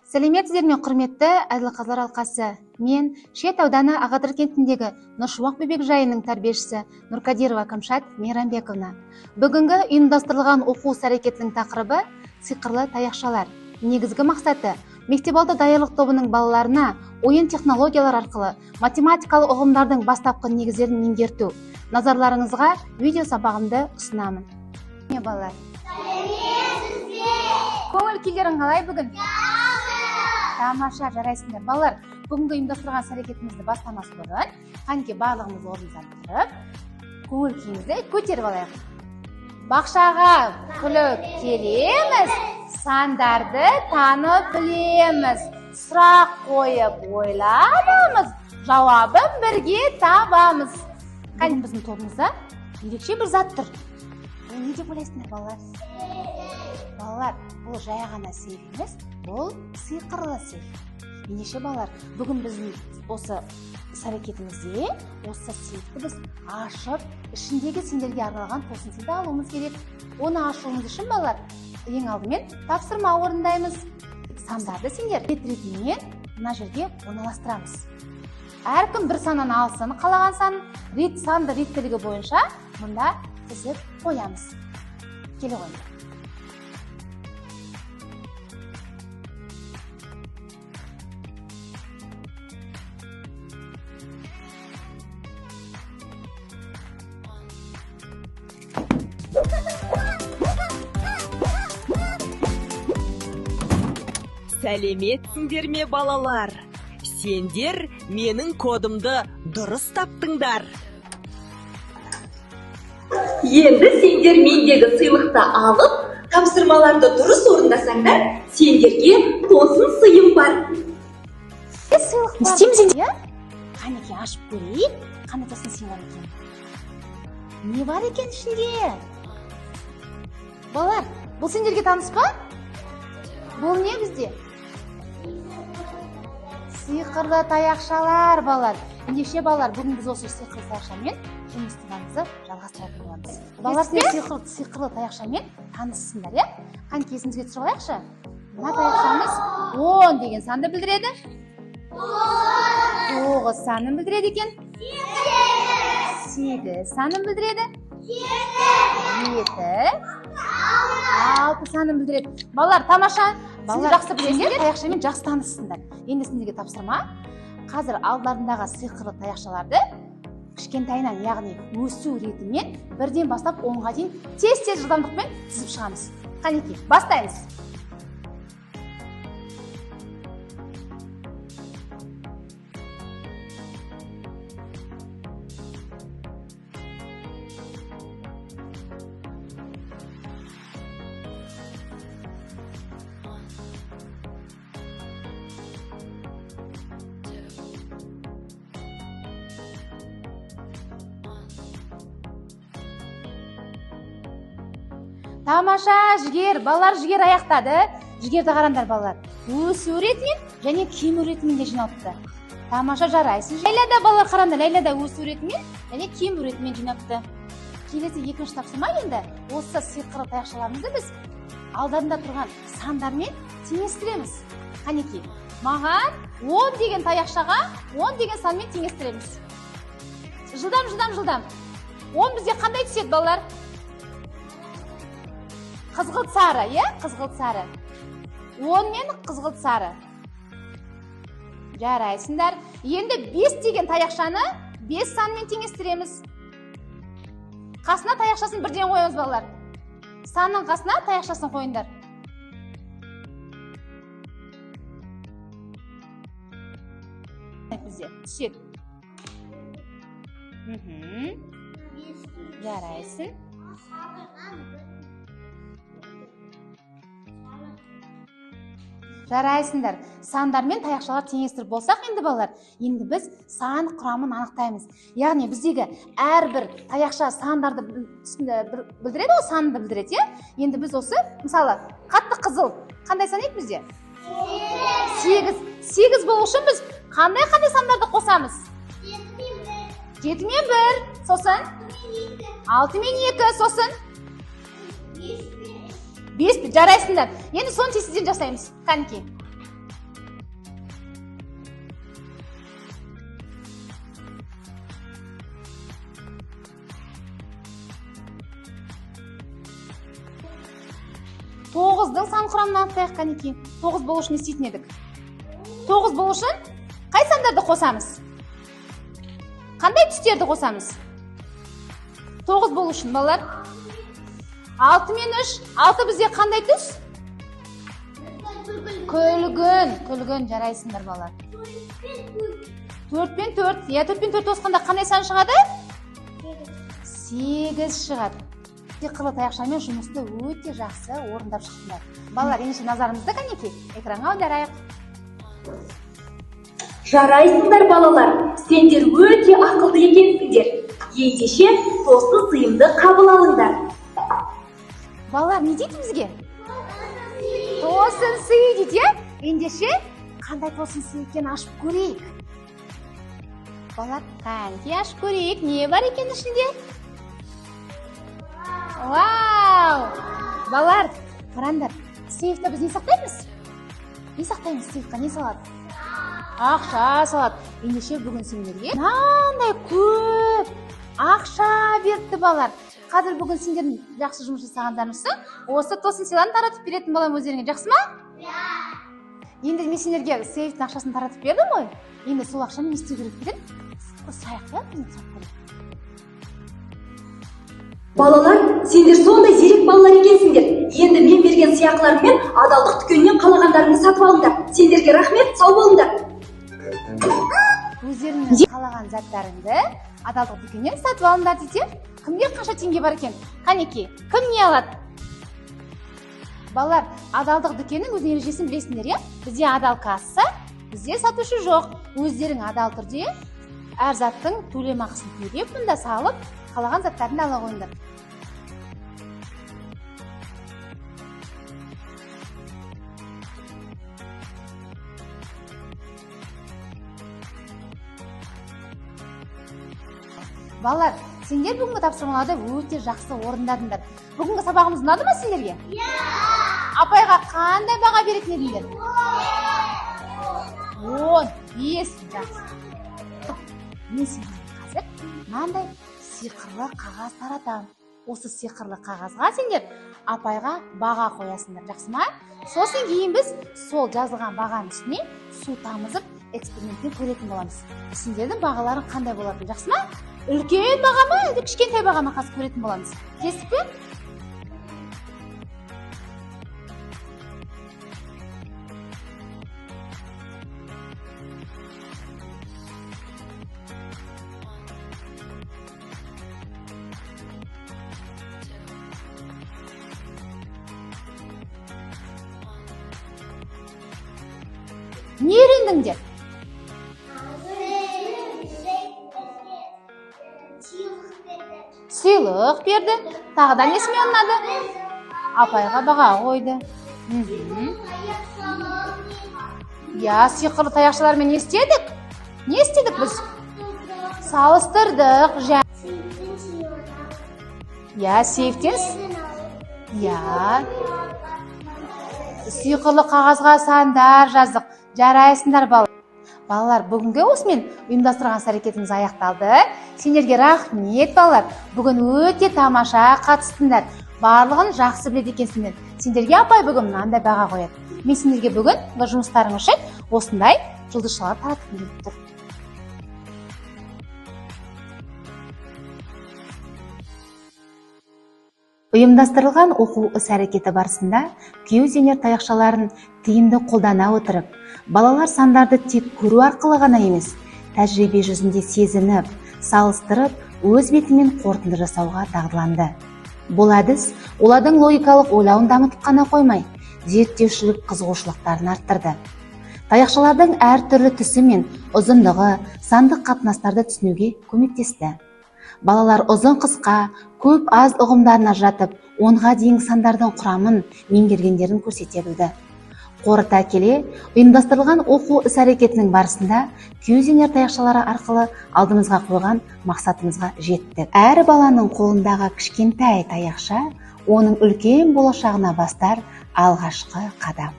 Сәлеметсіздер ме, құрметті Әділқазылар алқасы. Мен Шет ауданы Ағадыр кентіндегі Нұршуақ бөбекжайының тәрбиешісі Нұркадирова Камшат Мейрамбековна. Бүгінгі ұйымдастырылған оқу іс-әрекетінің тақырыбы сиқырлы таяқшалар. Негізгі мақсаты мектепалды даярлық тобының балаларына ойын технологиялар арқылы математикалық ұғымдардың бастапқы негіздерін меңгерту. Назарларыңызға видео сабағымды ұсынамын. Балалар, көңіл күйлерің қалай бүгін? Тамаша, жарайсыңдар. Балалар, бүгінгі ұйымдастырған іс-әрекетімізді бастамас бұрын, қанекей барлығымыз орнымыздан тұрып, көңіл күйімізді көтеріп алайық. Бақшаға күліп келеміз, сандарды танып білеміз, сұрақ қойып ойланамыз, жауабын бірге табамыз. Бүгін біздің тобымызда ерекше бір зат тұр. Бұл не деп ойлайсыңдар, балалар? Балалар, бұл жай ғана сейф емес, бұл сиқырлы сейф. Ендеше балалар, бүгін біздің осы іс-әрекетімізде осы сейфті біз ашып, ішіндегі сендерге арналған тосын сыйды алуымыз керек. Оны ашуымыз үшін балалар, ең алдымен тапсырма орындаймыз. Сандарды сендер рет-ретімен мына жерге орналастырамыз. Әркім бір санын алсын, қалаған санын санды реттілігі бойынша мұнда тізіп қоямыз. Келе қойыңдар. Сәлеметсіңдер ме, балалар? Сендер менің кодымды дұрыс таптыңдар. Енді сендер мендегі сыйлықты алып, тапсырмаларды дұрыс орындасаңдар, сендерге тосын сыйым бар. Сыйлық бар. Істейміз енді? Қанекей ашып көрейік, қандай тосын сый бар екен. Не бар екен ішінде? Балалар, бұл сендерге таныс па? Бұл не бізде? Сиқырлы таяқшалар, балалар. Ендеше балалар, бүгін біз осы сиқырлы таяқшамен жұмыстарымызды жалғастыратын боламыз. Балалар, сиқырлы таяқшамен танысыңдар, иә? Қанекей есімізге түсіріп алайықшы. Мына таяқшамыз 10 деген санды білдіреді. 9 санын білдіреді екен. 8 санын білдіреді. 7 6 санын білдіреді. Балалар, тамаша. Сіздер жақсы білесіңдер, таяқшамен жақсы танысыңдар. Енді сендерге тапсырма. Қазір алдарындағы сиқырлы таяқшаларды кішкентайынан, яғни өсу ретімен бірден бастап 10-ға дейін тез-тез жылдамдықпен тізіп шығамыз. Қанекей, бастаймыз. Тамаша, жігер, балалар жігер аяқтады. Жігерді қараңдар, балалар. Өсу ретімен және кему ретімен де жинапты. Тамаша, жарайсың. Ләйләда балалар қараңдар, Ләйләда өсу ретімен және кему ретімен жинапты. Келесі екінші тапсырма енді. Осы сиқырлы таяқшаларымызды біз алдарында тұрған сандармен теңестіреміз. Қанекей, маған 10 деген таяқшаға 10 деген санмен теңестіреміз. Жылдам. 10 бізге қандай түседі, балалар? Қызғылт сары, е? Қызғылт сары. 10 мен қызғылт сары. Жарайсыңдар. Енді 5 деген таяқшаны 5 санмен теңестіреміз. Қасына таяқшасын бірден қойыңыз, балалар. Санның қасына таяқшасын қойыңдар. Бізде түсет. Жарайсың. Жарайсыңдар. Сандармен таяқшалар теңестіріп болсақ енді, балалар, енді біз сан құрамын анықтаймыз. Яғни біздегі әрбір таяқша сандарды білдіреді, ол санды білдіреді, е? Енді біз осы, мысалы, қатты қызыл қандай сан еді бізде? 8 болу үшін біз қандай сандарды қосамыз? 7 мен 1, сосын 6 мен 2, сосын 5 жарайсыңдар. Енді соны тесіден жасаймыз. Қанекей. 9-дың сан құрамын анықтайық қанекей. 9 болу үшін не істейтін едік? 9 болу үшін қай сандарды қосамыз? Қандай түстерді қосамыз? 9 болу үшін балалар. 6 мен 3. 6 бізде қандай түс? Күлгін жарайсыңдар балалар. 4 пен 4. 4 пен 4 қосқанда қандай сан шығады? 8 шығады. Сиқырлы таяқшамен жұмысты өте жақсы орындап шықтыңдар. Балалар, ендеше назарымызды қанекей экранға аударайық. Жарайсыңдар балалар, сендер өте ақылды екенсіңдер. Ендеше тосты сыйымды қабыл алыңдар. Балалар, не дейді бізге? Тосын сый дейді, ендеше қандай тосын сый екенін ашып көрейік. Балалар, қанекей ашып көрейік, не бар екен ішінде? Вау! Балалар, қараңдар, сейфті біз не сақтаймыз? Не сақтаймыз сейфқа, не салады? Ақша салады. Ендеше бүгін сендерге мынандай көп ақша берді балалар. Қазір бүгін сендердің жақсы жұмыс жасағандарыңызды осы тосын сыйларын таратып беретін балам өздеріңе, жақсы ма? Енді мен сендерге сейфтің ақшасын таратып бердім ғой. Енді сол ақшаны не істеу керек екен? Балалар, сендер сондай зерек балалар екенсіңдер. Енді мен берген сыйақыларыммен адалдық дүкенінен қалағандарыңды сатып алыңдар. Сендерге рахмет, сау болыңдар. Өздеріңіз қалаған заттарыңды адалдық дүкенінен сатып алыңдар дейді. Кімде қанша теңге бар екен? Қанекей, кім не алады? Балалар, адалдық дүкенінің өз ережесін білесіңдер, иә? Бізде адал касса, бізде сатушы жоқ. Өздерің адал түрде әр заттың төлемақысын төлеп, мұнда салып, қалаған заттарын ала қойыңдар. Балалар, сендер бүгінгі тапсырмаларды өте жақсы орындадыңдар. Бүгінгі сабағымыз ұнады ма сендерге? Апайға қандай баға беретін едіңдер? 10, 5, жақсы. Мен сендерге қазір мынандай сиқырлы қағаз таратамын. Осы сиқырлы қағазға сендер апайға баға қоясыңдар, жақсы ма? Сосын кейін біз сол жазылған бағаның үстіне су тамызып экспериментпен көретін боламыз. Сендердің бағаларың қандай болады, жақсы ма? Үлкен баға ма, әлде кішкентай баға ма қазір көретін боламыз. Келістік пе? Не үйрендіңдер? Сыйлық берді. Тағы да несіме ұнады? Апайға баға қойды. Я, сиқырлы таяқшалармен не істедік? Не істедік біз? Салыстырдық. Я, сейфтен? Я. Сиқырлы қағазға сандар жаздық. Жарайсыңдар балалар. Балалар, бүгінгі осымен ұйымдастырған іс-әрекетіміз аяқталды. Сендерге рахмет балалар. Бүгін өте тамаша қатыстыңдар. Барлығын жақсы біледі екенсіңдер. Сендерге апай бүгін мынандай баға қояды. Мен сендерге бүгін жұмыстарың үшін осындай жұлдызшалар таратып беріп тұр. Ұйымдастырылған оқу іс-әрекеті барысында күйеу-зейнер таяқшаларын тиімді қолдана отырып, балалар сандарды тек көру арқылы ғана емес, тәжірибе жүзінде сезініп, салыстырып, өз бетімен қорытынды жасауға дағдыланды. Бұл әдіс олардың логикалық ойлауын дамытып қана қоймай, зерттеушілік қызығушылықтарын арттырды. Таяқшалардың әртүрлі түсі мен ұзындығы, сандық қатынастарды түсінуге көмектесті. Балалар ұзын қысқа, көп аз ұғымдарын ажыратып, 10-ға дейінгі сандардың құрамын меңгергендерін көрсете білді. Қорыта келе, ұйымдастырылған оқу іс-әрекетінің барысында күйеу-зейнер таяқшалары арқылы алдымызға қойған мақсатымызға жеттік. Әр баланың қолындағы кішкентай таяқша оның үлкен болашағына бастар алғашқы қадам.